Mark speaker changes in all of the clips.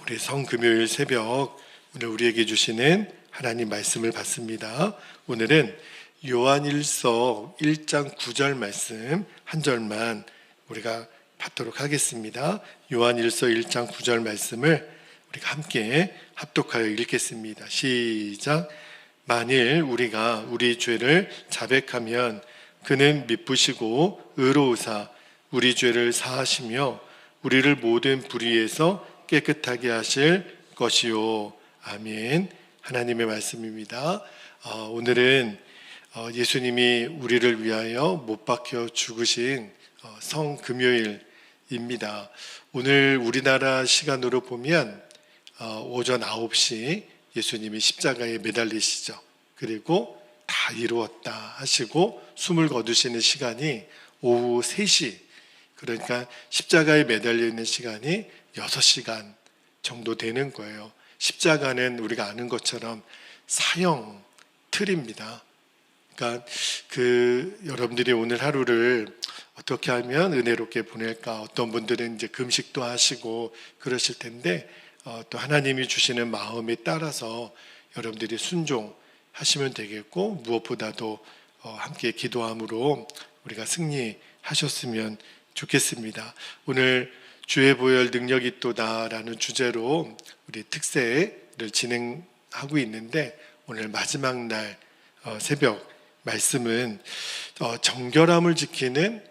Speaker 1: 우리 성금요일 새벽 오늘 우리에게 주시는 하나님 말씀을 받습니다. 오늘은 요한일서 1장 9절 말씀 한 절만 우리가 받도록 하겠습니다. 요한일서 1장 9절 말씀을 우리가 함께 합독하여 읽겠습니다. 시작. 만일 우리가 우리 죄를 자백하면 그는 미쁘시고 의로우사 우리 죄를 사하시며 우리를 모든 불의에서 깨끗하게 하실 것이요. 아멘. 하나님의 말씀입니다. 오늘은 예수님이 우리를 위하여 못 박혀 죽으신 성금요일입니다. 오늘 우리나라 시간으로 보면 오전 9시 예수님이 십자가에 매달리시죠. 그리고 다 이루었다 하시고 숨을 거두시는 시간이 오후 3시, 그러니까 십자가에 매달려 있는 시간이 6시간 정도 되는 거예요. 십자가는 우리가 아는 것처럼 사형 틀입니다. 그러니까 여러분들이 오늘 하루를 어떻게 하면 은혜롭게 보낼까? 어떤 분들은 이제 금식도 하시고 그러실 텐데 또 하나님이 주시는 마음에 따라서 여러분들이 순종하시면 되겠고, 무엇보다도 함께 기도함으로 우리가 승리하셨으면 좋겠습니다. 오늘 주의 보혈 능력이 있도다라는 주제로 우리 특세를 진행하고 있는데, 오늘 마지막 날 새벽 말씀은 정결함을 지키는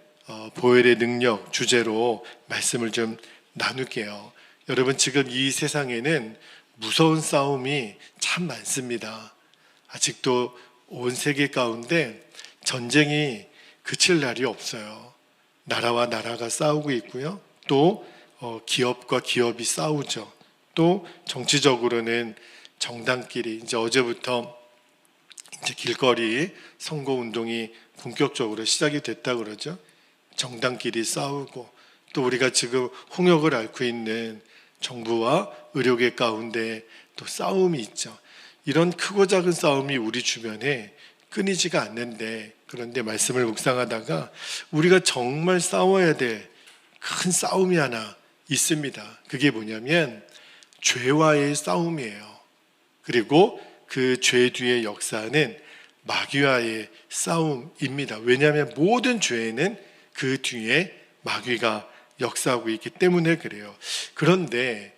Speaker 1: 보혈의 능력 주제로 말씀을 좀 나눌게요. 여러분, 지금 이 세상에는 무서운 싸움이 참 많습니다. 아직도 온 세계 가운데 전쟁이 그칠 날이 없어요. 나라와 나라가 싸우고 있고요. 또 기업과 기업이 싸우죠. 또 정치적으로는 정당끼리, 이제 어제부터 이제 길거리 선거운동이 본격적으로 시작이 됐다 그러죠. 정당끼리 싸우고, 또 우리가 지금 홍역을 앓고 있는 정부와 의료계 가운데 또 싸움이 있죠. 이런 크고 작은 싸움이 우리 주변에 끊이지가 않는데, 그런데 말씀을 묵상하다가 우리가 정말 싸워야 될 큰 싸움이 하나 있습니다. 그게 뭐냐면 죄와의 싸움이에요. 그리고 그 죄 뒤의 역사는 마귀와의 싸움입니다. 왜냐하면 모든 죄에는 그 뒤에 마귀가 역사하고 있기 때문에 그래요. 그런데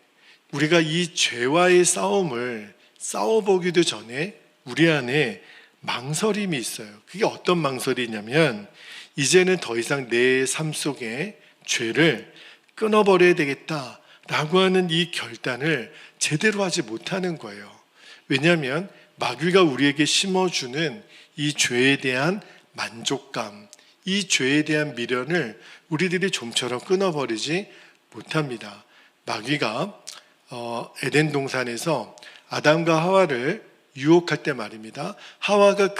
Speaker 1: 우리가 이 죄와의 싸움을 싸워보기도 전에 우리 안에 망설임이 있어요. 그게 어떤 망설이냐면, 이제는 더 이상 내 삶 속에 죄를 끊어버려야 되겠다라고 하는 이 결단을 제대로 하지 못하는 거예요. 왜냐하면 마귀가 우리에게 심어주는 이 죄에 대한 만족감, 이 죄에 대한 미련을 우리들이 좀처럼 끊어버리지 못합니다. 마귀가 에덴 동산에서 아담과 하와를 유혹할 때 말입니다. 하와가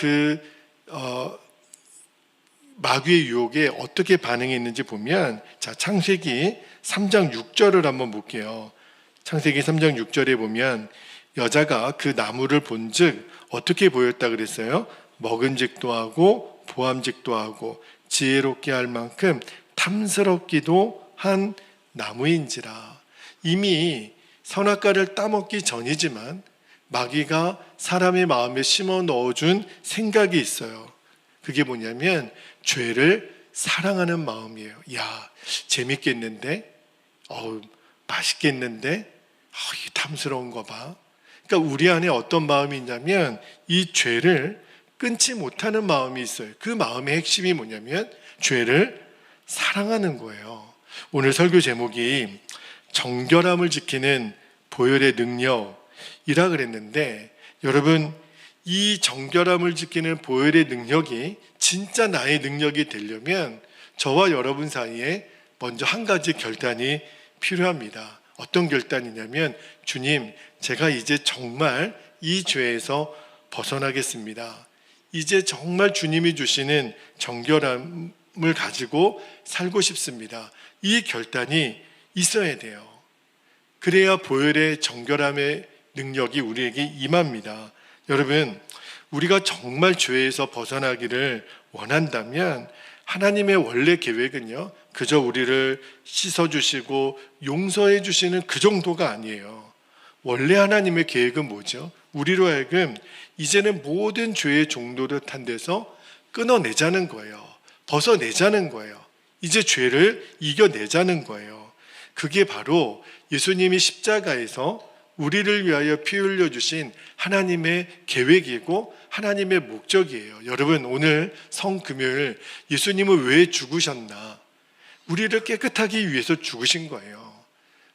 Speaker 1: 마귀의 유혹에 어떻게 반응했는지 보면, 자, 창세기 3장 6절을 한번 볼게요. 창세기 3장 6절에 보면 여자가 그 나무를 본즉 어떻게 보였다 그랬어요? 먹음직도 하고 보암직도 하고 지혜롭게 할 만큼 탐스럽기도 한 나무인지라. 이미 선악과를 따먹기 전이지만 마귀가 사람의 마음에 심어 넣어준 생각이 있어요. 그게 뭐냐면 죄를 사랑하는 마음이에요. 야, 재밌겠는데? 맛있겠는데? 이 탐스러운 거 봐. 그러니까 우리 안에 어떤 마음이 있냐면 이 죄를 끊지 못하는 마음이 있어요. 그 마음의 핵심이 뭐냐면 죄를 사랑하는 거예요. 오늘 설교 제목이 정결함을 지키는 보혈의 능력이라 그랬는데, 여러분, 이 정결함을 지키는 보혈의 능력이 진짜 나의 능력이 되려면 저와 여러분 사이에 먼저 한 가지 결단이 필요합니다. 어떤 결단이냐면, 주님, 제가 이제 정말 이 죄에서 벗어나겠습니다. 이제 정말 주님이 주시는 정결함을 가지고 살고 싶습니다. 이 결단이 있어야 돼요. 그래야 보혈의 정결함의 능력이 우리에게 임합니다. 여러분, 우리가 정말 죄에서 벗어나기를 원한다면 하나님의 원래 계획은요, 그저 우리를 씻어주시고 용서해 주시는 그 정도가 아니에요. 원래 하나님의 계획은 뭐죠? 우리로 하여금 이제는 모든 죄의 종노릇 한 데서 끊어내자는 거예요. 벗어내자는 거예요. 이제 죄를 이겨내자는 거예요. 그게 바로 예수님이 십자가에서 우리를 위하여 피 흘려주신 하나님의 계획이고 하나님의 목적이에요. 여러분, 오늘 성금요일 예수님은 왜 죽으셨나? 우리를 깨끗하기 위해서 죽으신 거예요.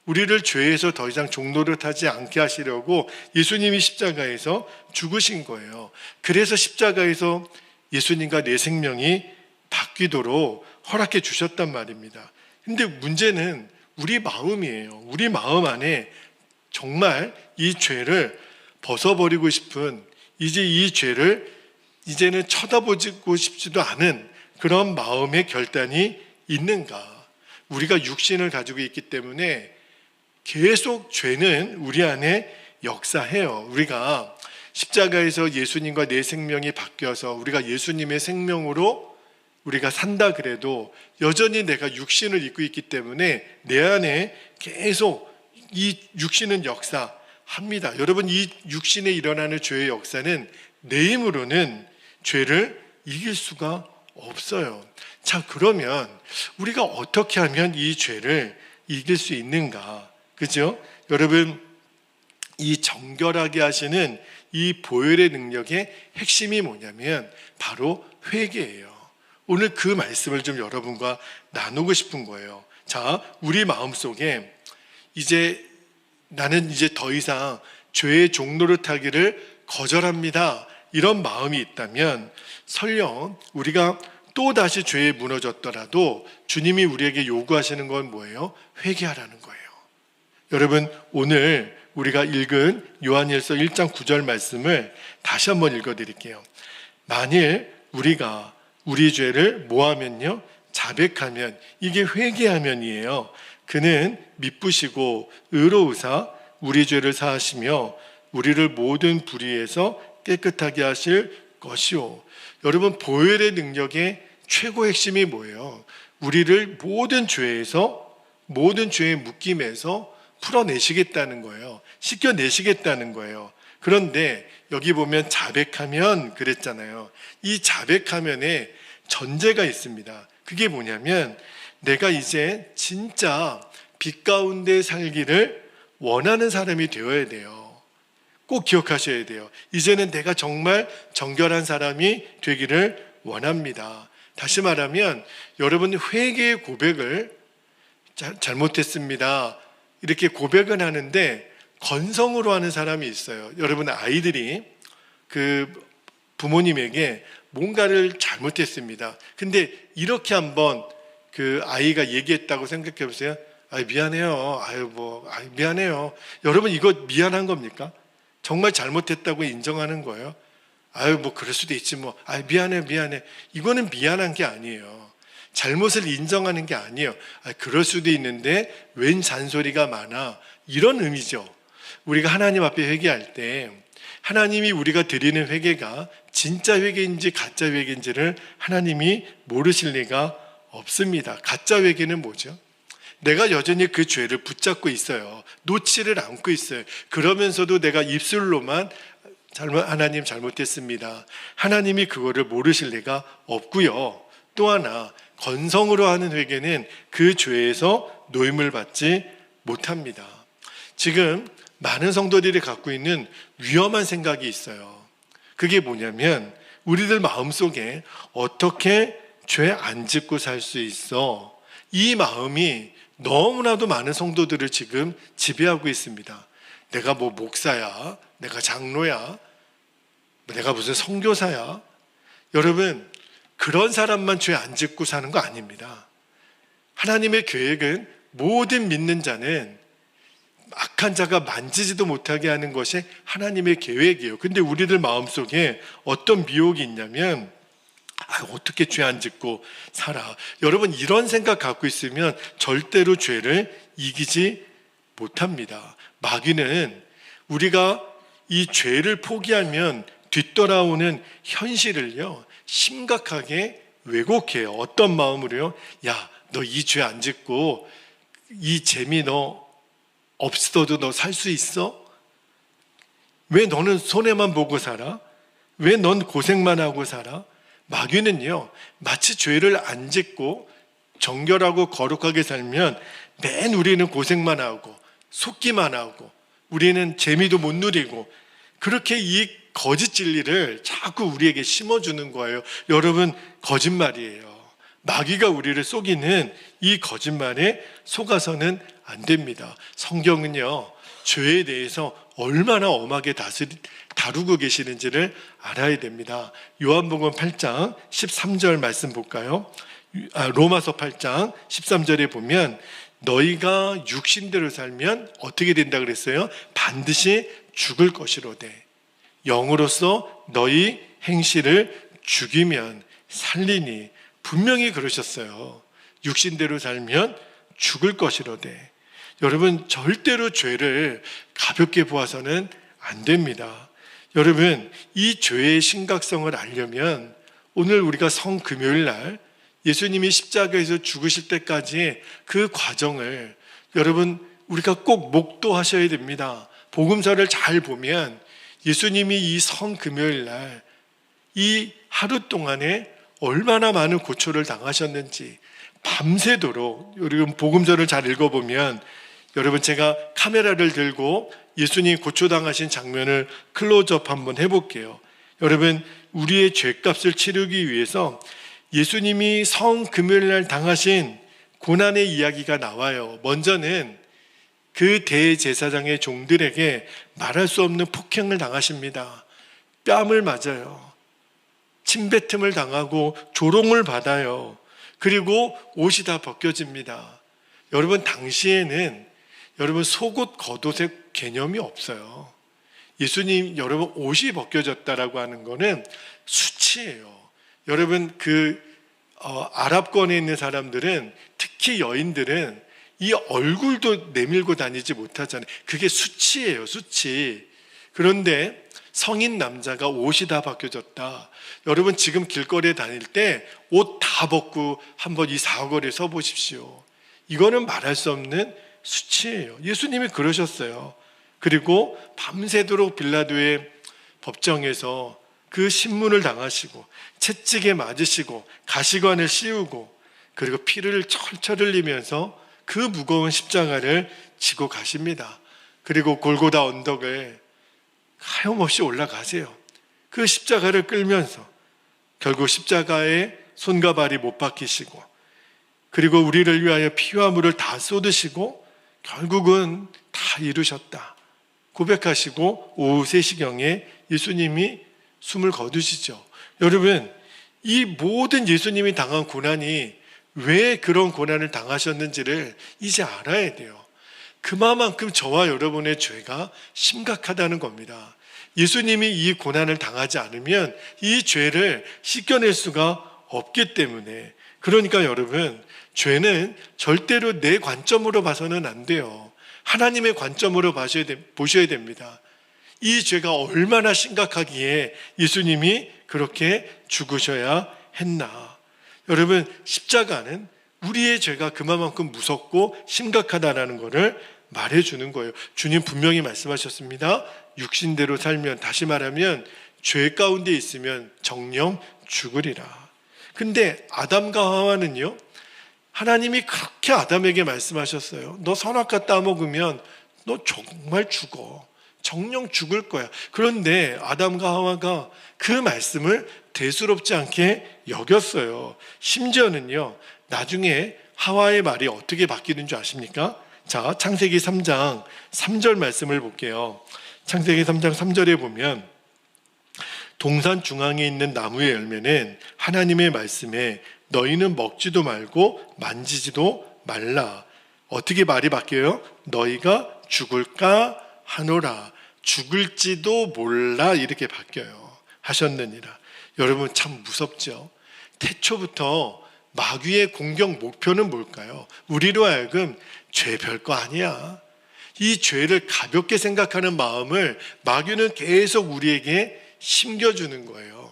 Speaker 1: 우리를 죄에서 더 이상 종노릇하지 않게 하시려고 예수님이 십자가에서 죽으신 거예요. 그래서 십자가에서 예수님과 내 생명이 바뀌도록 허락해 주셨단 말입니다. 근데 문제는 우리 마음이에요. 우리 마음 안에 정말 이 죄를 벗어버리고 싶은, 이제 이 죄를 이제는 쳐다보고 싶지도 않은 그런 마음의 결단이 있는가? 우리가 육신을 가지고 있기 때문에 계속 죄는 우리 안에 역사해요. 우리가 십자가에서 예수님과 내 생명이 바뀌어서 우리가 예수님의 생명으로 우리가 산다 그래도 여전히 내가 육신을 입고 있기 때문에 내 안에 계속 이 육신은 역사합니다. 여러분, 이 육신에 일어나는 죄의 역사는 내 힘으로는 죄를 이길 수가 없어요. 자, 그러면 우리가 어떻게 하면 이 죄를 이길 수 있는가? 그죠? 여러분, 이 정결하게 하시는 이 보혈의 능력의 핵심이 뭐냐면 바로 회개예요. 오늘 그 말씀을 좀 여러분과 나누고 싶은 거예요. 자, 우리 마음속에 이제 나는 이제 더 이상 죄의 종노릇하기를 거절합니다, 이런 마음이 있다면 설령 우리가 또 다시 죄에 무너졌더라도 주님이 우리에게 요구하시는 건 뭐예요? 회개하라는 거예요. 여러분, 오늘 우리가 읽은 요한일서 1장 9절 말씀을 다시 한번 읽어드릴게요. 만일 우리가 우리 죄를 뭐하면요? 자백하면, 이게 회개하면이에요. 그는 미쁘시고 의로우사 우리 죄를 사하시며 우리를 모든 불의에서 깨끗하게 하실 것이요. 여러분, 보혈의 능력의 최고 핵심이 뭐예요? 우리를 모든 죄에서, 모든 죄의 묶임에서 풀어내시겠다는 거예요. 씻겨내시겠다는 거예요. 그런데 여기 보면 자백하면 그랬잖아요. 이 자백하면에 전제가 있습니다. 그게 뭐냐면 내가 이제 진짜 빛 가운데 살기를 원하는 사람이 되어야 돼요. 꼭 기억하셔야 돼요. 이제는 내가 정말 정결한 사람이 되기를 원합니다. 다시 말하면 여러분, 회개의 고백을 잘못했습니다, 이렇게 고백은 하는데 건성으로 하는 사람이 있어요. 여러분, 아이들이 그 부모님에게 뭔가를 잘못했습니다. 근데 이렇게 한번 그 아이가 얘기했다고 생각해 보세요. 미안해요. 미안해요. 여러분, 이거 미안한 겁니까? 정말 잘못했다고 인정하는 거예요? 그럴 수도 있지 뭐. 미안해. 이거는 미안한 게 아니에요. 잘못을 인정하는 게 아니에요. 그럴 수도 있는데 웬 잔소리가 많아, 이런 의미죠. 우리가 하나님 앞에 회개할 때 하나님이 우리가 드리는 회개가 진짜 회개인지 가짜 회개인지를 하나님이 모르실 리가 없습니다. 가짜 회개는 뭐죠? 내가 여전히 그 죄를 붙잡고 있어요. 놓지를 않고 있어요. 그러면서도 내가 입술로만 하나님 잘못했습니다, 하나님이 그거를 모르실 리가 없고요. 또 하나, 건성으로 하는 회개는 그 죄에서 노임을 받지 못합니다. 지금 많은 성도들이 갖고 있는 위험한 생각이 있어요. 그게 뭐냐면 우리들 마음속에 어떻게 죄 안 짓고 살 수 있어? 이 마음이 너무나도 많은 성도들을 지금 지배하고 있습니다. 내가 뭐 목사야, 내가 장로야, 내가 무슨 선교사야. 여러분, 그런 사람만 죄 안 짓고 사는 거 아닙니다. 하나님의 계획은 모든 믿는 자는 악한 자가 만지지도 못하게 하는 것이 하나님의 계획이에요. 근데 우리들 마음속에 어떤 미혹이 있냐면 어떻게 죄 안 짓고 살아. 여러분, 이런 생각 갖고 있으면 절대로 죄를 이기지 못합니다. 마귀는 우리가 이 죄를 포기하면 뒤돌아오는 현실을요, 심각하게 왜곡해요. 어떤 마음으로요? 야, 너 이 죄 안 짓고 이 재미 너 없어도 너 살 수 있어? 왜 너는 손해만 보고 살아? 왜 넌 고생만 하고 살아? 마귀는요, 마치 죄를 안 짓고 정결하고 거룩하게 살면 맨 우리는 고생만 하고 속기만 하고 우리는 재미도 못 누리고, 그렇게 이 거짓 진리를 자꾸 우리에게 심어주는 거예요. 여러분, 거짓말이에요. 마귀가 우리를 속이는 이 거짓말에 속아서는 안 됩니다. 성경은요, 죄에 대해서 얼마나 엄하게 다루고 계시는지를 알아야 됩니다. 요한복음 8장 13절 말씀 볼까요? 로마서 8장 13절에 보면 너희가 육신대로 살면 어떻게 된다 그랬어요? 반드시 죽을 것이로되 영으로서 너희 행실을 죽이면 살리니, 분명히 그러셨어요. 육신대로 살면 죽을 것이로되. 여러분, 절대로 죄를 가볍게 보아서는 안 됩니다. 여러분, 이 죄의 심각성을 알려면 오늘 우리가 성금요일 날 예수님이 십자가에서 죽으실 때까지 그 과정을 여러분 우리가 꼭 목도하셔야 됩니다. 복음서를 잘 보면 예수님이 이 성금요일 날 이 하루 동안에 얼마나 많은 고초를 당하셨는지 밤새도록, 여러분 복음서를 잘 읽어보면, 여러분 제가 카메라를 들고 예수님 고초당하신 장면을 클로즈업 한번 해볼게요. 여러분, 우리의 죄값을 치르기 위해서 예수님이 성금요일날 당하신 고난의 이야기가 나와요. 먼저는 그 대제사장의 종들에게 말할 수 없는 폭행을 당하십니다. 뺨을 맞아요. 침뱉음을 당하고 조롱을 받아요. 그리고 옷이 다 벗겨집니다. 여러분, 당시에는 여러분 속옷 겉옷의 개념이 없어요. 예수님, 여러분 옷이 벗겨졌다라고 하는 거는 수치예요. 여러분, 아랍권에 있는 사람들은, 특히 여인들은 이 얼굴도 내밀고 다니지 못하잖아요. 그게 수치예요, 수치. 그런데 성인 남자가 옷이 다 벗겨졌다. 여러분, 지금 길거리에 다닐 때 옷 다 벗고 한번 이 사거리에 서 보십시오. 이거는 말할 수 없는 수치예요. 예수님이 그러셨어요. 그리고 밤새도록 빌라도의 법정에서 그 신문을 당하시고 채찍에 맞으시고 가시관을 씌우고 그리고 피를 철철 흘리면서 그 무거운 십자가를 지고 가십니다. 그리고 골고다 언덕을 하염없이 올라가세요. 그 십자가를 끌면서 결국 십자가에 손과 발이 못 박히시고, 그리고 우리를 위하여 피와 물을 다 쏟으시고 결국은 다 이루셨다 고백하시고 오후 3시경에 예수님이 숨을 거두시죠. 여러분, 이 모든 예수님이 당한 고난이 왜 그런 고난을 당하셨는지를 이제 알아야 돼요. 그만큼 저와 여러분의 죄가 심각하다는 겁니다. 예수님이 이 고난을 당하지 않으면 이 죄를 씻겨낼 수가 없기 때문에. 그러니까 여러분, 죄는 절대로 내 관점으로 봐서는 안 돼요. 하나님의 관점으로 보셔야 됩니다. 이 죄가 얼마나 심각하기에 예수님이 그렇게 죽으셔야 했나. 여러분, 십자가는 우리의 죄가 그만큼 무섭고 심각하다는 것을 말해주는 거예요. 주님 분명히 말씀하셨습니다. 육신대로 살면, 다시 말하면 죄 가운데 있으면 정령 죽으리라. 근데 아담과 하와는요, 하나님이 그렇게 아담에게 말씀하셨어요. 너 선악과 따먹으면 너 정말 죽어. 정령 죽을 거야. 그런데 아담과 하와가 그 말씀을 대수롭지 않게 여겼어요. 심지어는요, 나중에 하와의 말이 어떻게 바뀌는 줄 아십니까? 자, 창세기 3장 3절 말씀을 볼게요. 창세기 3장 3절에 보면 동산 중앙에 있는 나무의 열매는 하나님의 말씀에 너희는 먹지도 말고 만지지도 말라. 어떻게 말이 바뀌어요? 너희가 죽을까 하노라. 죽을지도 몰라, 이렇게 바뀌어요. 하셨느니라. 여러분, 참 무섭죠? 태초부터 마귀의 공격 목표는 뭘까요? 우리로 하여금 죄 별거 아니야, 이 죄를 가볍게 생각하는 마음을 마귀는 계속 우리에게 심겨주는 거예요.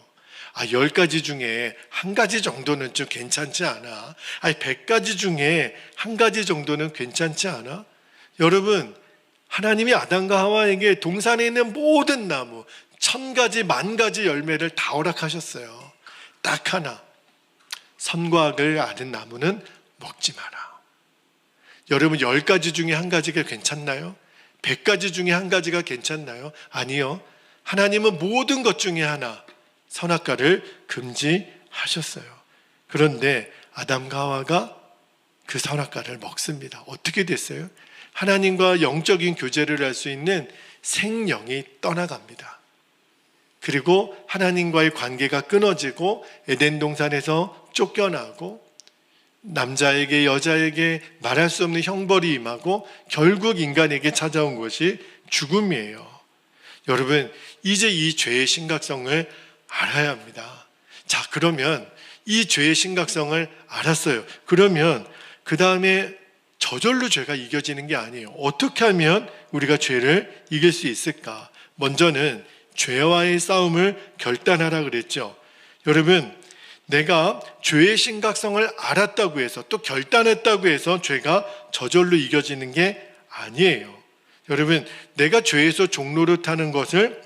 Speaker 1: 10가지 중에 한 가지 정도는 좀 괜찮지 않아? 100가지 중에 한 가지 정도는 괜찮지 않아? 여러분, 하나님이 아담과 하와에게 동산에 있는 모든 나무 1000가지, 10,000가지 열매를 다 허락하셨어요. 딱 하나, 선과 악을 아는 나무는 먹지 마라. 여러분, 10가지 중에 한 가지가 괜찮나요? 100가지 중에 한 가지가 괜찮나요? 아니요. 하나님은 모든 것 중에 하나, 선악과를 금지하셨어요. 그런데 아담과 하와가 그 선악과를 먹습니다. 어떻게 됐어요? 하나님과 영적인 교제를 할 수 있는 생명이 떠나갑니다. 그리고 하나님과의 관계가 끊어지고 에덴 동산에서 쫓겨나고 남자에게 여자에게 말할 수 없는 형벌이 임하고 결국 인간에게 찾아온 것이 죽음이에요. 여러분, 이제 이 죄의 심각성을 알아야 합니다. 자, 그러면 이 죄의 심각성을 알았어요. 그러면 그 다음에 저절로 죄가 이겨지는 게 아니에요. 어떻게 하면 우리가 죄를 이길 수 있을까? 먼저는 죄와의 싸움을 결단하라 그랬죠. 여러분, 내가 죄의 심각성을 알았다고 해서 또 결단했다고 해서 죄가 저절로 이겨지는 게 아니에요. 여러분, 내가 죄에서 종로를 타는 것을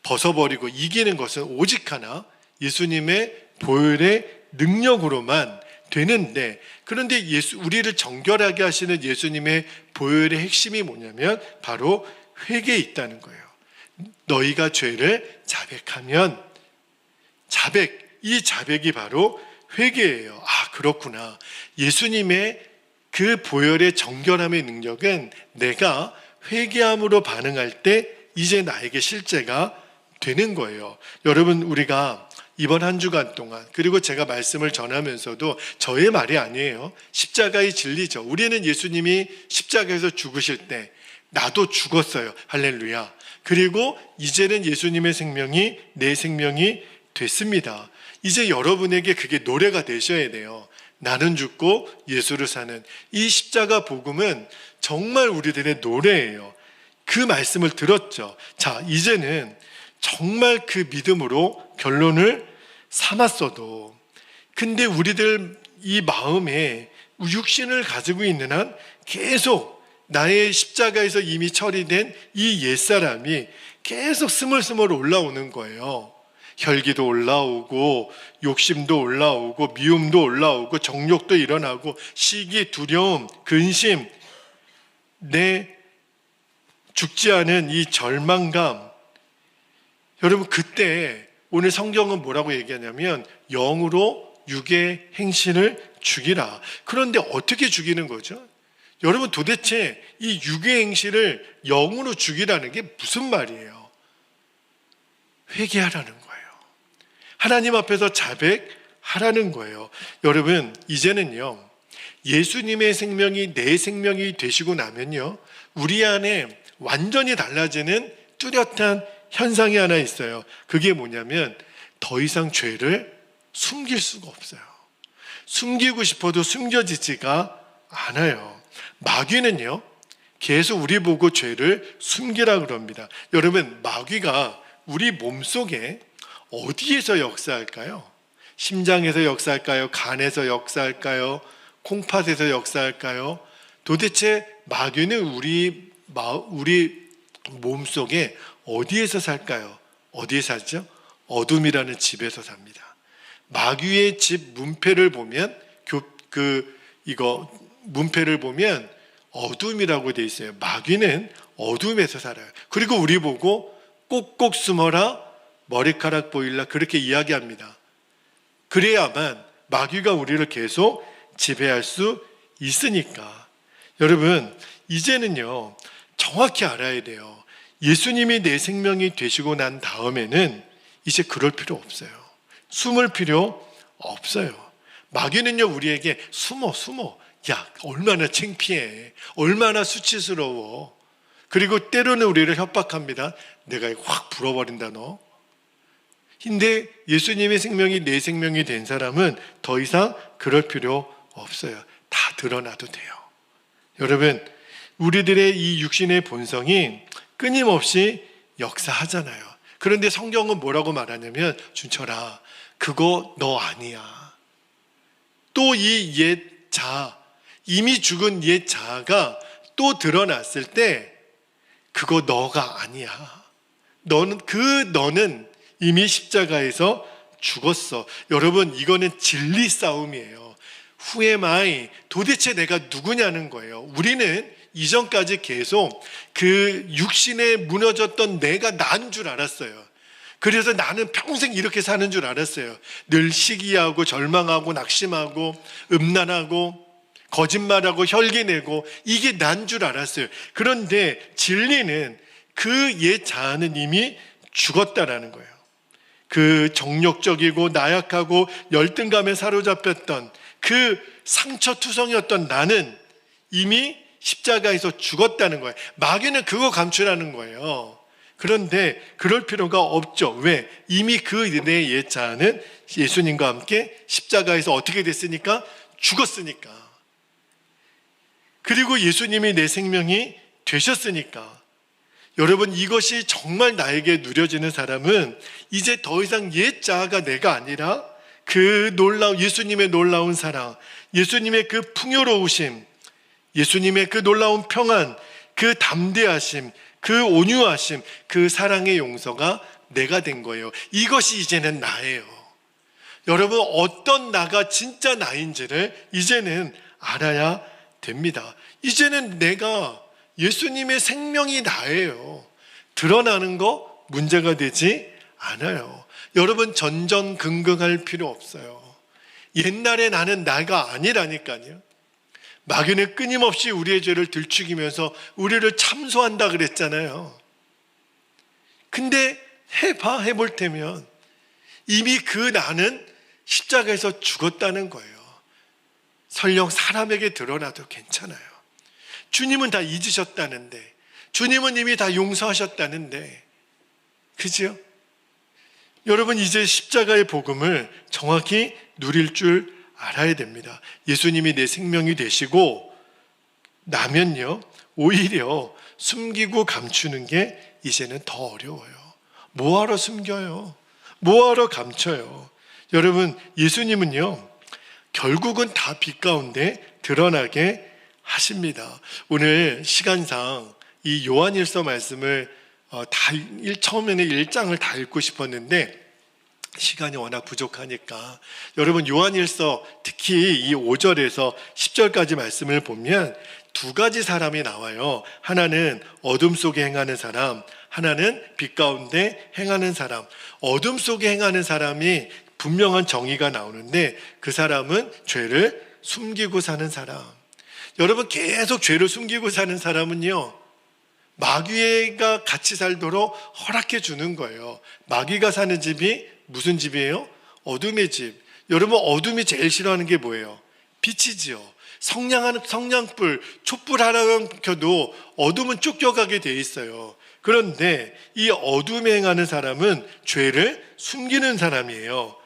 Speaker 1: 벗어버리고 이기는 것은 오직 하나, 예수님의 보혈의 능력으로만 되는데, 그런데 우리를 정결하게 하시는 예수님의 보혈의 핵심이 뭐냐면 바로 회개에 있다는 거예요. 너희가 죄를 자백하면, 이 자백이 바로 회개예요. 그렇구나. 예수님의 그 보혈의 정결함의 능력은 내가 회개함으로 반응할 때 이제 나에게 실제가 되는 거예요. 여러분, 우리가 이번 한 주간 동안, 그리고 제가 말씀을 전하면서도 저의 말이 아니에요. 십자가의 진리죠. 우리는 예수님이 십자가에서 죽으실 때 나도 죽었어요. 할렐루야. 그리고 이제는 예수님의 생명이 내 생명이 됐습니다. 이제 여러분에게 그게 노래가 되셔야 돼요. 나는 죽고 예수를 사는 이 십자가 복음은 정말 우리들의 노래예요. 그 말씀을 들었죠. 자, 이제는 정말 그 믿음으로 결론을 삼았어도, 근데 우리들 이 마음에 육신을 가지고 있는 한 계속 나의 십자가에서 이미 처리된 이 옛사람이 계속 스물스물 올라오는 거예요. 혈기도 올라오고 욕심도 올라오고 미움도 올라오고 정욕도 일어나고 시기, 두려움, 근심, 내 죽지 않은 이 절망감. 여러분, 그때 오늘 성경은 뭐라고 얘기하냐면 영으로 육의 행실을 죽이라. 그런데 어떻게 죽이는 거죠? 여러분, 도대체 이 육의 행실을 영으로 죽이라는 게 무슨 말이에요? 회개하라는 거예요. 하나님 앞에서 자백하라는 거예요. 여러분, 이제는요, 예수님의 생명이 내 생명이 되시고 나면요, 우리 안에 완전히 달라지는 뚜렷한 현상이 하나 있어요. 그게 뭐냐면 더 이상 죄를 숨길 수가 없어요. 숨기고 싶어도 숨겨지지가 않아요. 마귀는요, 계속 우리 보고 죄를 숨기라 그럽니다. 여러분, 마귀가 우리 몸속에 어디에서 역사할까요? 심장에서 역사할까요? 간에서 역사할까요? 콩팥에서 역사할까요? 도대체 마귀는 우리 몸속에 어디에서 살까요? 어디에 살죠? 어둠이라는 집에서 삽니다. 마귀의 집 문패를 보면 문패를 보면 어둠이라고 돼 있어요. 마귀는 어둠에서 살아요. 그리고 우리 보고 꼭꼭 숨어라, 머리카락 보일라, 그렇게 이야기합니다. 그래야만 마귀가 우리를 계속 지배할 수 있으니까. 여러분, 이제는요, 정확히 알아야 돼요. 예수님이 내 생명이 되시고 난 다음에는 이제 그럴 필요 없어요. 숨을 필요 없어요. 마귀는요, 우리에게 숨어. 야, 얼마나 창피해. 얼마나 수치스러워. 그리고 때로는 우리를 협박합니다. 내가 확 불어버린다, 너. 근데 예수님의 생명이 내 생명이 된 사람은 더 이상 그럴 필요 없어요. 다 드러나도 돼요. 여러분, 우리들의 이 육신의 본성이 끊임없이 역사하잖아요. 그런데 성경은 뭐라고 말하냐면, 준철아, 그거 너 아니야. 또 이 옛 자아, 이미 죽은 옛 자아가 또 드러났을 때 그거 너가 아니야. 너는 이미 십자가에서 죽었어. 여러분, 이거는 진리 싸움이에요. Who am I? 도대체 내가 누구냐는 거예요. 우리는 이전까지 계속 그 육신에 무너졌던 내가 난 줄 알았어요. 그래서 나는 평생 이렇게 사는 줄 알았어요. 늘 시기하고 절망하고 낙심하고 음란하고 거짓말하고 혈기내고 이게 난 줄 알았어요. 그런데 진리는 그 옛 자아는 이미 죽었다라는 거예요. 그 정욕적이고 나약하고 열등감에 사로잡혔던 그 상처투성이었던 나는 이미 십자가에서 죽었다는 거예요. 마귀는 그거 감추라는 거예요. 그런데 그럴 필요가 없죠. 왜? 이미 그 내 옛 자아는 예수님과 함께 십자가에서 어떻게 됐으니까? 죽었으니까. 그리고 예수님이 내 생명이 되셨으니까. 여러분, 이것이 정말 나에게 누려지는 사람은 이제 더 이상 옛 자아가 내가 아니라 그 예수님의 놀라운 사랑, 예수님의 그 풍요로우심, 예수님의 그 놀라운 평안, 그 담대하심, 그 온유하심, 그 사랑의 용서가 내가 된 거예요. 이것이 이제는 나예요. 여러분, 어떤 나가 진짜 나인지를 이제는 알아야 됩니다. 이제는 내가 예수님의 생명이 나예요. 드러나는 거 문제가 되지 않아요. 여러분, 전전긍긍할 필요 없어요. 옛날에 나는 나가 아니라니까요. 마귀는 끊임없이 우리의 죄를 들추기면서 우리를 참소한다 그랬잖아요. 근데 해볼 테면 이미 그 나는 십자가에서 죽었다는 거예요. 설령 사람에게 드러나도 괜찮아요. 주님은 다 잊으셨다는데, 주님은 이미 다 용서하셨다는데, 그죠? 여러분, 이제 십자가의 복음을 정확히 누릴 줄 알아야 됩니다. 예수님이 내 생명이 되시고 나면요, 오히려 숨기고 감추는 게 이제는 더 어려워요. 뭐하러 숨겨요? 뭐하러 감춰요? 여러분, 예수님은요, 결국은 다 빛 가운데 드러나게 하십니다. 오늘 시간상 이 요한일서 말씀을 처음에는 1장을 다 읽고 싶었는데 시간이 워낙 부족하니까 여러분, 요한일서 특히 이 5절에서 10절까지 말씀을 보면 두 가지 사람이 나와요. 하나는 어둠 속에 행하는 사람, 하나는 빛 가운데 행하는 사람. 어둠 속에 행하는 사람이 분명한 정의가 나오는데 그 사람은 죄를 숨기고 사는 사람. 여러분, 계속 죄를 숨기고 사는 사람은요, 마귀가 같이 살도록 허락해 주는 거예요. 마귀가 사는 집이 무슨 집이에요? 어둠의 집. 여러분, 어둠이 제일 싫어하는 게 뭐예요? 빛이지요. 성냥불, 촛불 하나 켜도 어둠은 쫓겨가게 돼 있어요. 그런데 이 어둠에 행하는 사람은 죄를 숨기는 사람이에요.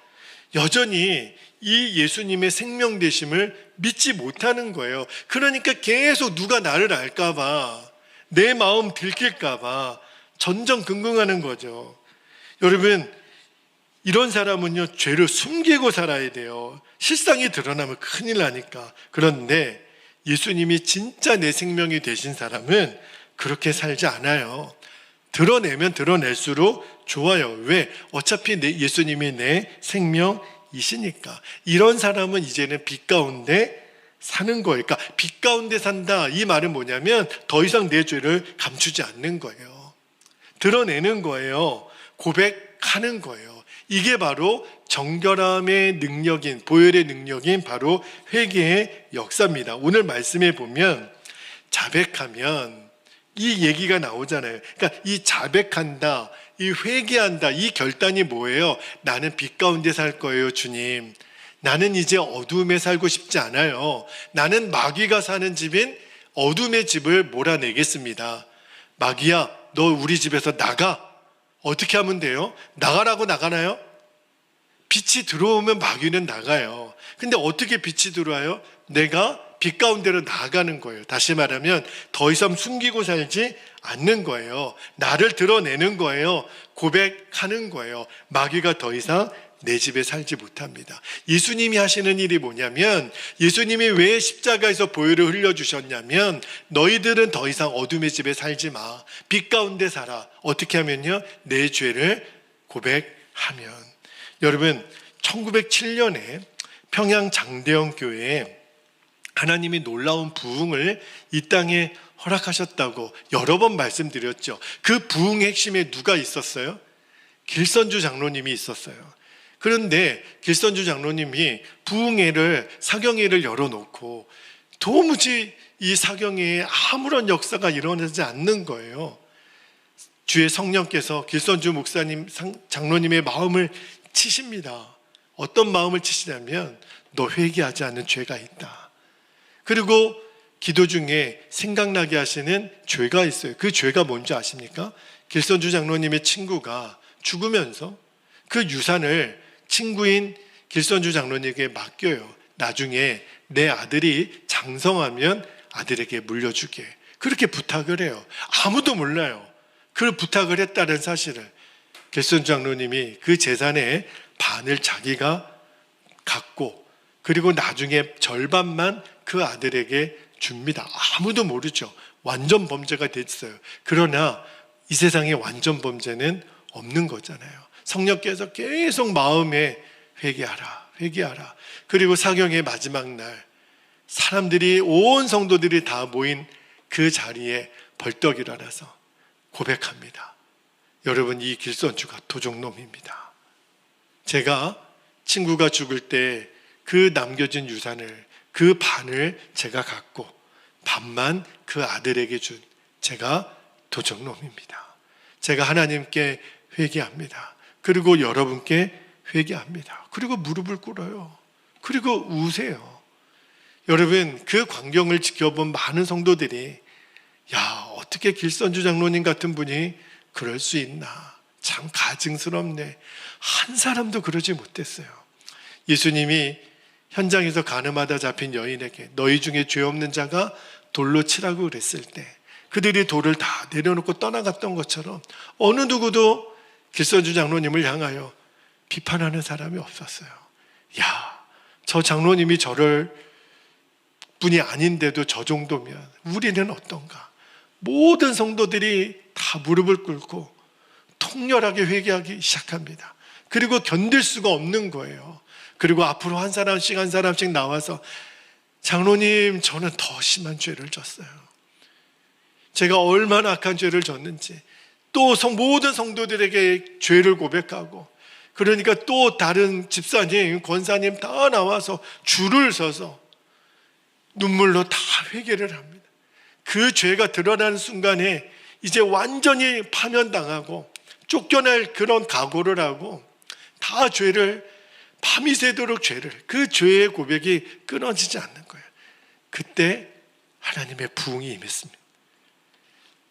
Speaker 1: 여전히 이 예수님의 생명 되심을 믿지 못하는 거예요. 그러니까 계속 누가 나를 알까봐, 내 마음 들킬까봐 전전긍긍하는 거죠. 여러분, 이런 사람은요, 죄를 숨기고 살아야 돼요. 실상이 드러나면 큰일 나니까. 그런데 예수님이 진짜 내 생명이 되신 사람은 그렇게 살지 않아요. 드러내면 드러낼수록 좋아요. 왜? 어차피 예수님이 내 생명이시니까. 이런 사람은 이제는 빛 가운데 사는 거예요. 그러니까 빛 가운데 산다, 이 말은 뭐냐면 더 이상 내 죄를 감추지 않는 거예요. 드러내는 거예요. 고백하는 거예요. 이게 바로 정결함의 능력인, 보혈의 능력인 바로 회개의 역사입니다. 오늘 말씀에 보면 자백하면 이 얘기가 나오잖아요. 그러니까 이 자백한다, 이 회개한다, 이 결단이 뭐예요? 나는 빛 가운데 살 거예요, 주님. 나는 이제 어둠에 살고 싶지 않아요. 나는 마귀가 사는 집인 어둠의 집을 몰아내겠습니다. 마귀야, 너 우리 집에서 나가. 어떻게 하면 돼요? 나가라고 나가나요? 빛이 들어오면 마귀는 나가요. 근데 어떻게 빛이 들어와요? 내가 빛 가운데로 나아가는 거예요. 다시 말하면 더 이상 숨기고 살지 않는 거예요. 나를 드러내는 거예요. 고백하는 거예요. 마귀가 더 이상 내 집에 살지 못합니다. 예수님이 하시는 일이 뭐냐면, 예수님이 왜 십자가에서 보혈을 흘려주셨냐면, 너희들은 더 이상 어둠의 집에 살지 마. 빛 가운데 살아. 어떻게 하면요? 내 죄를 고백하면. 여러분, 1907년에 평양 장대영 교회에 하나님이 놀라운 부흥을 이 땅에 허락하셨다고 여러 번 말씀드렸죠. 그 부흥의 핵심에 누가 있었어요? 길선주 장로님이 있었어요. 그런데 길선주 장로님이 부흥회를, 사경회를 열어놓고 도무지 이 사경회에 아무런 역사가 일어나지 않는 거예요. 주의 성령께서 길선주 목사님, 장로님의 마음을 치십니다. 어떤 마음을 치시냐면, 너 회개하지 않는 죄가 있다. 그리고 기도 중에 생각나게 하시는 죄가 있어요. 그 죄가 뭔지 아십니까? 길선주 장로님의 친구가 죽으면서 그 유산을 친구인 길선주 장로님에게 맡겨요. 나중에 내 아들이 장성하면 아들에게 물려주게. 그렇게 부탁을 해요. 아무도 몰라요. 그 부탁을 했다는 사실을. 길선주 장로님이 그 재산의 반을 자기가 갖고, 그리고 나중에 절반만 그 아들에게 줍니다. 아무도 모르죠. 완전 범죄가 됐어요. 그러나 이 세상에 완전 범죄는 없는 거잖아요. 성령께서 계속 마음에 회개하라, 회개하라. 그리고 사경의 마지막 날, 사람들이, 온 성도들이 다 모인 그 자리에 벌떡 일어나서 고백합니다. 여러분, 이 길선주가 도적놈입니다. 제가 친구가 죽을 때 그 남겨진 유산을, 그 반을 제가 갖고 반만 그 아들에게 준 제가 도적놈입니다. 제가 하나님께 회개합니다. 그리고 여러분께 회개합니다. 그리고 무릎을 꿇어요. 그리고 우세요. 여러분, 그 광경을 지켜본 많은 성도들이, 야, 어떻게 길선주 장로님 같은 분이 그럴 수 있나, 참 가증스럽네. 한 사람도 그러지 못했어요. 예수님이 현장에서 간음하다 잡힌 여인에게 너희 중에 죄 없는 자가 돌로 치라고 그랬을 때 그들이 돌을 다 내려놓고 떠나갔던 것처럼 어느 누구도 길선주 장로님을 향하여 비판하는 사람이 없었어요. 야, 저 장로님이 저럴 분이 아닌데도 저 정도면 우리는 어떤가? 모든 성도들이 다 무릎을 꿇고 통렬하게 회개하기 시작합니다. 그리고 견딜 수가 없는 거예요. 그리고 앞으로 한 사람씩 나와서, 장로님, 저는 더 심한 죄를 졌어요. 제가 얼마나 악한 죄를 졌는지. 또 모든 성도들에게 죄를 고백하고, 그러니까 또 다른 집사님, 권사님 다 나와서 줄을 서서 눈물로 다 회개를 합니다. 그 죄가 드러나는 순간에 이제 완전히 파면당하고 쫓겨날 그런 각오를 하고 다 죄를, 밤이 새도록 죄를, 그 죄의 고백이 끊어지지 않는 거예요. 그때 하나님의 부흥이 임했습니다.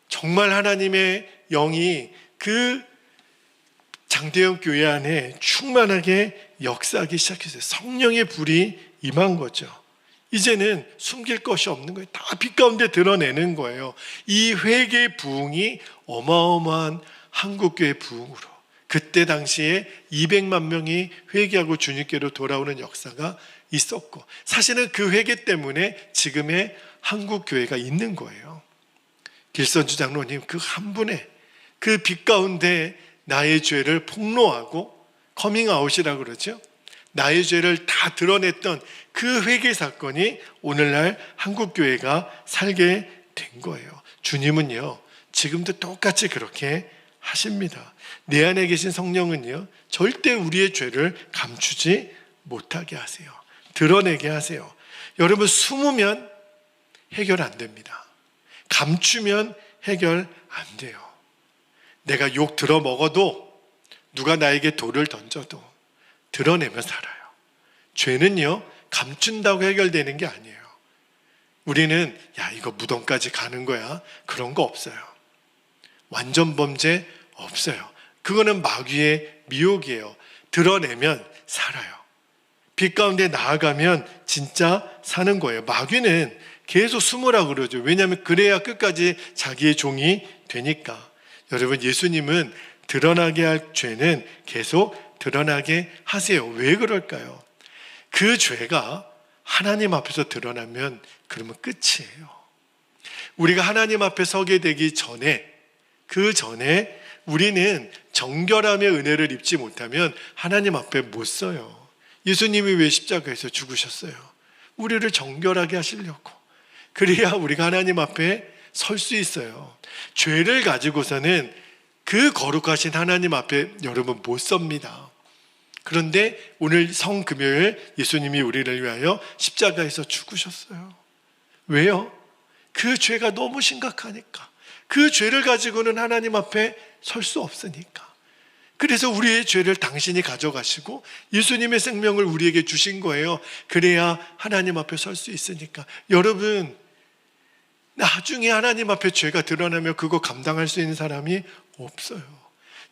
Speaker 1: 정말 하나님의 영이 그 장대영 교회 안에 충만하게 역사하기 시작했어요. 성령의 불이 임한 거죠. 이제는 숨길 것이 없는 거예요. 다 빛 가운데 드러내는 거예요. 이 회개의 부흥이 어마어마한 한국교회 부흥으로, 그때 당시에 200만 명이 회개하고 주님께로 돌아오는 역사가 있었고, 사실은 그 회개 때문에 지금의 한국교회가 있는 거예요. 길선주 장로님 그 한 분의 그 빛 가운데 나의 죄를 폭로하고, 커밍아웃이라고 그러죠. 나의 죄를 다 드러냈던 그 회개 사건이 오늘날 한국교회가 살게 된 거예요. 주님은요, 지금도 똑같이 그렇게 하십니다. 내 안에 계신 성령은요, 절대 우리의 죄를 감추지 못하게 하세요. 드러내게 하세요. 여러분, 숨으면 해결 안 됩니다. 감추면 해결 안 돼요. 내가 욕 들어 먹어도, 누가 나에게 돌을 던져도 드러내면 살아요. 죄는요, 감춘다고 해결되는 게 아니에요. 우리는 야, 이거 무덤까지 가는 거야, 그런 거 없어요. 완전 범죄 없어요. 그거는 마귀의 미혹이에요. 드러내면 살아요. 빛 가운데 나아가면 진짜 사는 거예요. 마귀는 계속 숨으라고 그러죠. 왜냐하면 그래야 끝까지 자기의 종이 되니까. 여러분, 예수님은 드러나게 할 죄는 계속 드러나게 하세요. 왜 그럴까요? 그 죄가 하나님 앞에서 드러나면 그러면 끝이에요. 우리가 하나님 앞에 서게 되기 전에, 그 전에 우리는 정결함의 은혜를 입지 못하면 하나님 앞에 못 서요. 예수님이 왜 십자가에서 죽으셨어요? 우리를 정결하게 하시려고. 그래야 우리가 하나님 앞에 설 수 있어요. 죄를 가지고서는 그 거룩하신 하나님 앞에 여러분 못 섭니다. 그런데 오늘 성금요일 예수님이 우리를 위하여 십자가에서 죽으셨어요. 왜요? 그 죄가 너무 심각하니까. 그 죄를 가지고는 하나님 앞에 설 수 없으니까. 그래서 우리의 죄를 당신이 가져가시고 예수님의 생명을 우리에게 주신 거예요. 그래야 하나님 앞에 설 수 있으니까. 여러분, 나중에 하나님 앞에 죄가 드러나면 그거 감당할 수 있는 사람이 없어요.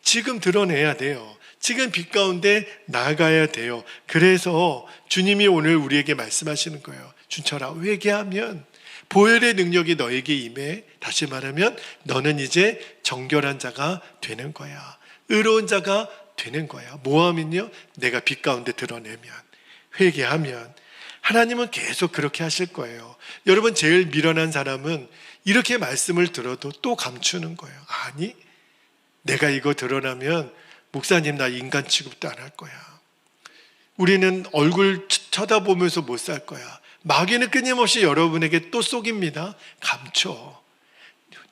Speaker 1: 지금 드러내야 돼요. 지금 빛 가운데 나아가야 돼요. 그래서 주님이 오늘 우리에게 말씀하시는 거예요. 준철아, 회개하면 보혈의 능력이 너에게 임해. 다시 말하면 너는 이제 정결한 자가 되는 거야. 의로운 자가 되는 거야. 뭐하면요? 내가 빛 가운데 드러내면, 회개하면. 하나님은 계속 그렇게 하실 거예요. 여러분, 제일 미련한 사람은 이렇게 말씀을 들어도 또 감추는 거예요. 아니, 내가 이거 드러나면 목사님 나 인간 취급도 안 할 거야. 우리는 얼굴 쳐다보면서 못 살 거야. 마귀는 끊임없이 여러분에게 또 속입니다. 감춰.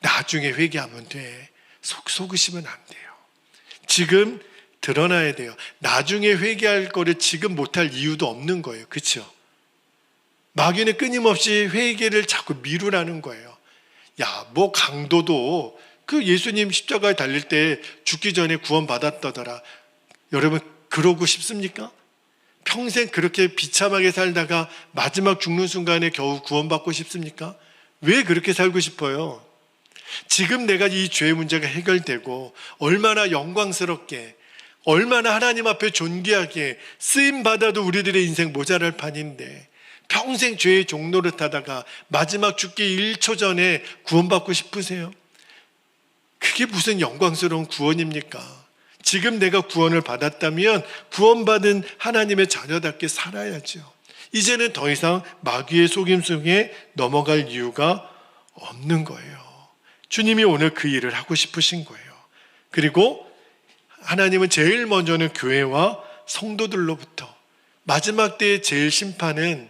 Speaker 1: 나중에 회개하면 돼. 속으시면 안 돼요. 지금 드러나야 돼요. 나중에 회개할 거를 지금 못할 이유도 없는 거예요. 그렇죠? 마귀는 끊임없이 회개를 자꾸 미루라는 거예요. 야, 뭐 강도도 그 예수님 십자가에 달릴 때 죽기 전에 구원받았다더라. 여러분, 그러고 싶습니까? 평생 그렇게 비참하게 살다가 마지막 죽는 순간에 겨우 구원받고 싶습니까? 왜 그렇게 살고 싶어요? 지금 내가 이 죄의 문제가 해결되고 얼마나 영광스럽게, 얼마나 하나님 앞에 존귀하게 쓰임받아도 우리들의 인생 모자랄 판인데 평생 죄의 종노릇하다가 마지막 죽기 1초 전에 구원받고 싶으세요? 그게 무슨 영광스러운 구원입니까? 지금 내가 구원을 받았다면 구원받은 하나님의 자녀답게 살아야죠. 이제는 더 이상 마귀의 속임수에 넘어갈 이유가 없는 거예요. 주님이 오늘 그 일을 하고 싶으신 거예요. 그리고 하나님은 제일 먼저는 교회와 성도들로부터, 마지막 때의 제일 심판은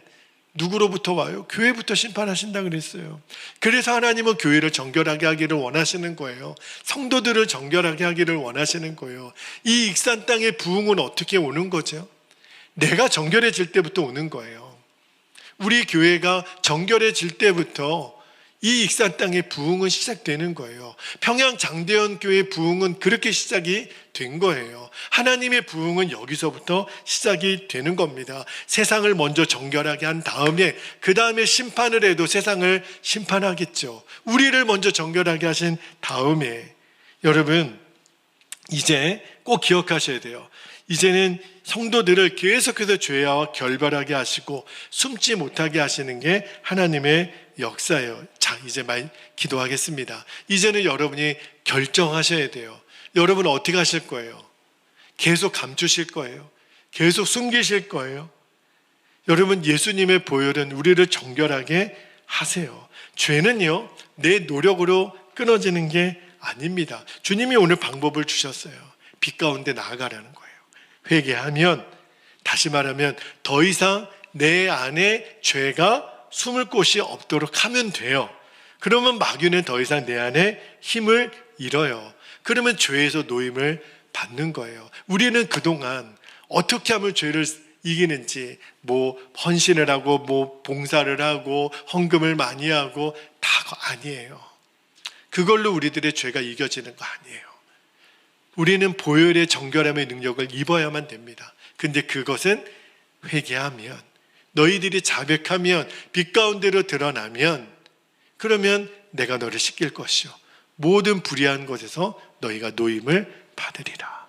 Speaker 1: 누구로부터 와요? 교회부터 심판하신다 그랬어요. 그래서 하나님은 교회를 정결하게 하기를 원하시는 거예요. 성도들을 정결하게 하기를 원하시는 거예요. 이 익산 땅의 부흥은 어떻게 오는 거죠? 내가 정결해질 때부터 오는 거예요. 우리 교회가 정결해질 때부터 이 익산 땅의 부흥은 시작되는 거예요. 평양 장대현 교회 부흥은 그렇게 시작이 된 거예요. 하나님의 부흥은 여기서부터 시작이 되는 겁니다. 세상을 먼저 정결하게 한 다음에 그 다음에 심판을 해도 세상을 심판하겠죠. 우리를 먼저 정결하게 하신 다음에 여러분, 이제 꼭 기억하셔야 돼요. 이제는 성도들을 계속해서 죄와 결별하게 하시고 숨지 못하게 하시는 게 하나님의 역사예요. 자, 이제 기도하겠습니다. 이제는 여러분이 결정하셔야 돼요. 여러분 어떻게 하실 거예요? 계속 감추실 거예요? 계속 숨기실 거예요? 여러분, 예수님의 보혈은 우리를 정결하게 하세요. 죄는요, 내 노력으로 끊어지는 게 아닙니다. 주님이 오늘 방법을 주셨어요. 빛 가운데 나아가라는 거예요. 회개하면, 다시 말하면 더 이상 내 안에 죄가 숨을 곳이 없도록 하면 돼요. 그러면 마귀는 더 이상 내 안에 힘을 잃어요. 그러면 죄에서 노임을 받는 거예요. 우리는 그동안 어떻게 하면 죄를 이기는지, 뭐 헌신을 하고 뭐 봉사를 하고 헌금을 많이 하고 다 아니에요. 그걸로 우리들의 죄가 이겨지는 거 아니에요. 우리는 보혈의 정결함의 능력을 입어야만 됩니다. 근데 그것은 회개하면, 너희들이 자백하면, 빛 가운데로 드러나면, 그러면 내가 너를 씻길 것이요 모든 불의한 것에서 너희가 노임을 받으리라.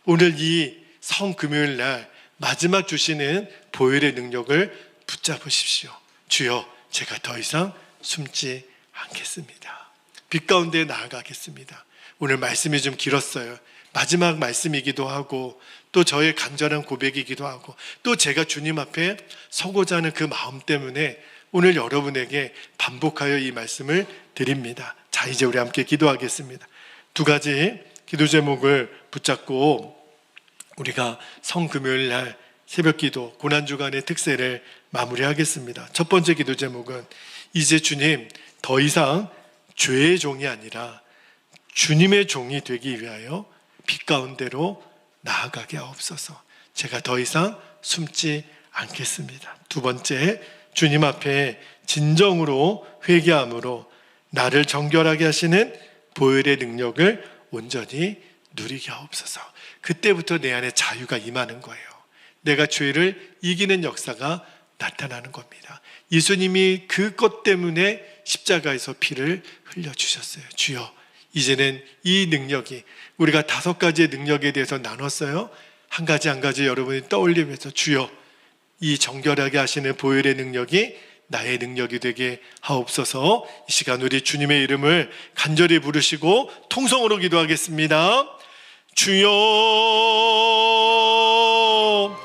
Speaker 1: 오늘 이 성금요일 날 마지막 주시는 보혈의 능력을 붙잡으십시오. 주여, 제가 더 이상 숨지 않겠습니다. 빛 가운데 나아가겠습니다. 오늘 말씀이 좀 길었어요. 마지막 말씀이기도 하고 또 저의 간절한 고백이기도 하고 또 제가 주님 앞에 서고자 하는 그 마음 때문에 오늘 여러분에게 반복하여 이 말씀을 드립니다. 자, 이제 우리 함께 기도하겠습니다. 두 가지 기도 제목을 붙잡고 우리가 성금요일 날 새벽기도 고난주간의 특세를 마무리하겠습니다. 첫 번째 기도 제목은 이제 주님 더 이상 죄의 종이 아니라 주님의 종이 되기 위하여 빛 가운데로 나아가게 하옵소서. 제가 더 이상 숨지 않겠습니다. 두 번째, 주님 앞에 진정으로 회개함으로 나를 정결하게 하시는 보혈의 능력을 온전히 누리게 하옵소서. 그때부터 내 안에 자유가 임하는 거예요. 내가 죄를 이기는 역사가 나타나는 겁니다. 예수님이 그것 때문에 십자가에서 피를 흘려주셨어요. 주여, 이제는 이 능력이 우리가 5가지의 능력에 대해서 나눴어요. 한 가지 한 가지 여러분이 떠올리면서 주여, 이 정결하게 하시는 보혈의 능력이 나의 능력이 되게 하옵소서. 이 시간 우리 주님의 이름을 간절히 부르시고 통성으로 기도하겠습니다. 주여